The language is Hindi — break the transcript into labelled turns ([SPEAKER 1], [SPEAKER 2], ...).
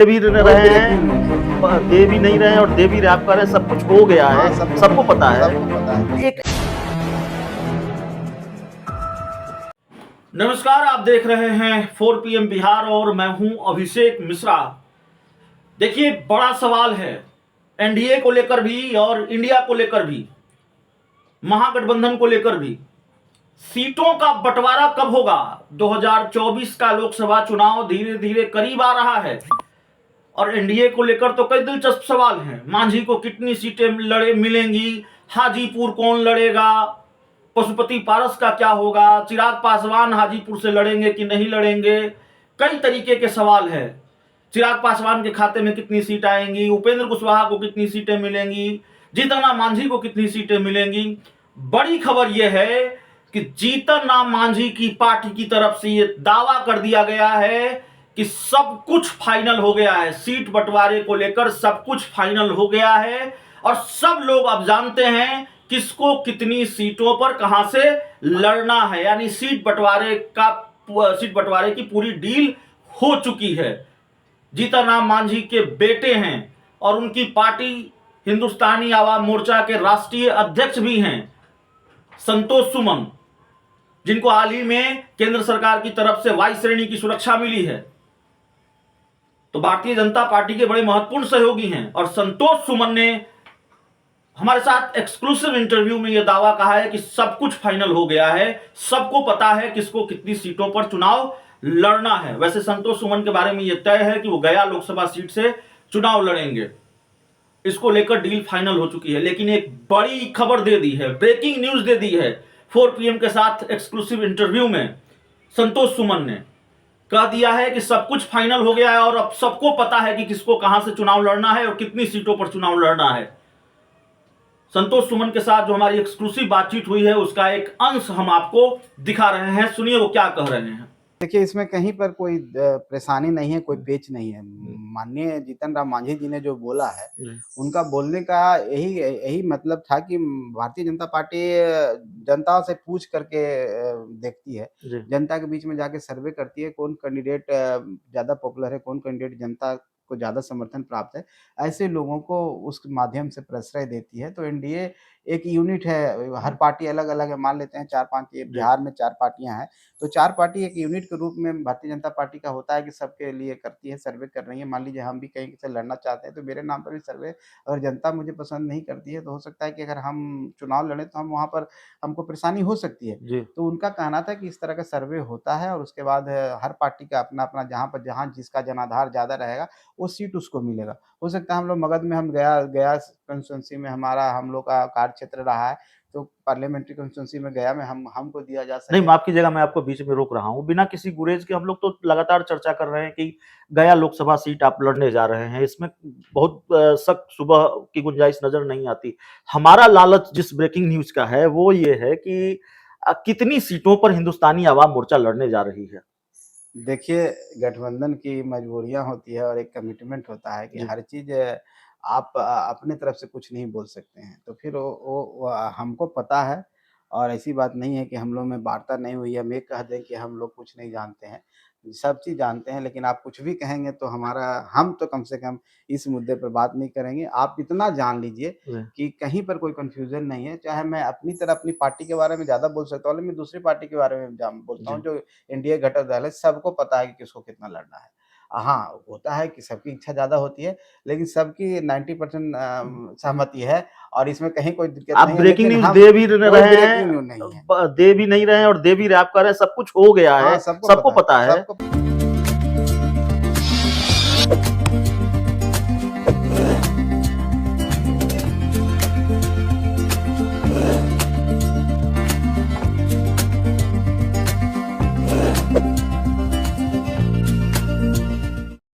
[SPEAKER 1] दे भी रहे हैं, दे भी नहीं रहे हैं और दे भी रैप कर रहे हैं। सब कुछ हो गया है, सबको पता है। एक नमस्कार, आप देख रहे हैं 4 PM बिहार और मैं हूं अभिषेक मिश्रा। देखिए, बड़ा सवाल है एनडीए को लेकर भी और इंडिया को लेकर भी, महागठबंधन को लेकर भी। सीटों का बंटवारा कब होगा? 2024 का लोकसभा चुनाव धीरे धीरे करीब आ रहा है और एनडीए को लेकर तो कई दिलचस्प सवाल हैं। मांझी को कितनी सीटें मिलेंगी, हाजीपुर कौन लड़ेगा, पशुपति पारस का क्या होगा, चिराग पासवान हाजीपुर से लड़ेंगे कि नहीं लड़ेंगे, कई तरीके के सवाल है। चिराग पासवान के खाते में कितनी सीट आएंगी, उपेंद्र कुशवाहा को कितनी सीटें मिलेंगी, जीतन राम मांझी को कितनी सीटें मिलेंगी। बड़ी खबर यह है कि जीतन राम मांझी की पार्टी की तरफ से यह दावा कर दिया गया है कि सब कुछ फाइनल हो गया है। सीट बंटवारे को लेकर सब कुछ फाइनल हो गया है और सब लोग अब जानते हैं किसको कितनी सीटों पर कहां से लड़ना है। यानी सीट बंटवारे की पूरी डील हो चुकी है। जीतन राम मांझी के बेटे हैं और उनकी पार्टी हिंदुस्तानी आवाम मोर्चा के राष्ट्रीय अध्यक्ष भी हैं, संतोष सुमन, जिनको हाल ही में केंद्र सरकार की तरफ से वाई श्रेणी की सुरक्षा मिली है। तो भारतीय जनता पार्टी के बड़े महत्वपूर्ण सहयोगी हैं और संतोष सुमन ने हमारे साथ एक्सक्लूसिव इंटरव्यू में यह दावा कहा है कि सब कुछ फाइनल हो गया है, सबको पता है किसको कितनी सीटों पर चुनाव लड़ना है। वैसे संतोष सुमन के बारे में यह तय है कि वो गया लोकसभा सीट से चुनाव लड़ेंगे, इसको लेकर डील फाइनल हो चुकी है। लेकिन एक बड़ी खबर दे दी है, ब्रेकिंग न्यूज दे दी है 4 PM के साथ एक्सक्लूसिव इंटरव्यू में। संतोष सुमन ने कह दिया है कि सब कुछ फाइनल हो गया है और अब सबको पता है कि किसको कहां से चुनाव लड़ना है और कितनी सीटों पर चुनाव लड़ना है। संतोष सुमन के साथ जो हमारी एक्सक्लूसिव बातचीत हुई है उसका एक अंश हम आपको दिखा रहे हैं, सुनिए वो क्या कह रहे हैं।
[SPEAKER 2] देखिए, इसमें कहीं पर कोई परेशानी नहीं है, कोई पेच नहीं है। माननीय जीतन राम मांझी जी ने जो बोला है, उनका बोलने का यही यही मतलब था कि भारतीय जनता पार्टी जनता से पूछ करके देखती है, जनता के बीच में जाके सर्वे करती है, कौन कैंडिडेट ज़्यादा पॉपुलर है, कौन कैंडिडेट जनता को ज़्यादा समर्थन प्राप्त है, ऐसे लोगों को उस माध्यम से प्रश्रय देती है। तो एनडीए एक यूनिट है, हर पार्टी अलग-अलग है, मान लेते हैं 4-5 ये बिहार में 4 पार्टियाँ हैं, तो 4 पार्टी एक यूनिट के रूप में भारतीय जनता पार्टी का होता है कि सबके लिए करती है, सर्वे कर रही है। मान लीजिए हम भी कहीं से लड़ना चाहते हैं, तो मेरे नाम पर भी सर्वे, अगर जनता मुझे पसंद नहीं करती है, तो हो सकता है कि अगर हम चुनाव लड़ें, तो हम वहाँ पर हमको परेशानी हो सकती है। तो उनका कहना था कि इस तरह का सर्वे होता है और उसके बाद हर पार्टी का अपना-अपना जहाँ जिसका जनाधार ज़्यादा रहेगा, वो सीट उसको मिलेगा। हो सकता है हम लोग मगध में हम गया कंस्टिट्यूएंसी में हम लोग का कार्य क्षेत्र रहा है, तो पार्लियामेंट्री कंस्टिट्यूएंसी में गया में हमको दिया जा सके।
[SPEAKER 1] नहीं, माफ कीजिएगा, मैं आपको बीच में रोक रहा हूं। बिना किसी गुरेज के हम लोग तो लगातार चर्चा कर रहे हैं कि गया लोकसभा सीट आप लड़ने जा रहे हैं, इसमें बहुत शक सुबह की गुंजाइश नजर नहीं आती। हमारा लालच जिस ब्रेकिंग न्यूज का है वो ये है कि कितनी सीटों पर हिंदुस्तानी आवाम मोर्चा लड़ने जा रही है।
[SPEAKER 2] देखिए, गठबंधन की मजबूरियाँ होती है और एक कमिटमेंट होता है कि हर चीज़ आप अपने तरफ से कुछ नहीं बोल सकते हैं। तो फिर वो हमको पता है और ऐसी बात नहीं है कि हम लोग में वार्ता नहीं हुई है। हम ये कह दें कि हम लोग कुछ नहीं जानते हैं, सब चीज़ जानते हैं, लेकिन आप कुछ भी कहेंगे तो हम तो कम से कम इस मुद्दे पर बात नहीं करेंगे। आप इतना जान लीजिए कि कहीं पर कोई कन्फ्यूज़न नहीं है। चाहे मैं अपनी तरह अपनी पार्टी के बारे में ज़्यादा बोल सकता हूँ, लेकिन मैं दूसरी पार्टी के बारे में बोलता हूँ, जो एनडीए घटक दल है, सबको पता है कि किसको कितना लड़ना है। हाँ, होता है कि सबकी इच्छा ज़्यादा होती है, लेकिन सबकी 90% सहमति है और इसमें कहीं कोई दिक्कत
[SPEAKER 1] आप
[SPEAKER 2] नहीं है।
[SPEAKER 1] ब्रेकिंग
[SPEAKER 2] लेकिन
[SPEAKER 1] न्यूज
[SPEAKER 2] हम
[SPEAKER 1] दे भी
[SPEAKER 2] कोई
[SPEAKER 1] रहे
[SPEAKER 2] ब्रेकिंग
[SPEAKER 1] हैं,
[SPEAKER 2] न्यूज़ नहीं है।
[SPEAKER 1] दे भी नहीं रहे हैं और दे भी रैप कर रहे हैं। सब कुछ हो गया
[SPEAKER 2] हाँ,
[SPEAKER 1] है, सबको पता है।
[SPEAKER 2] सबको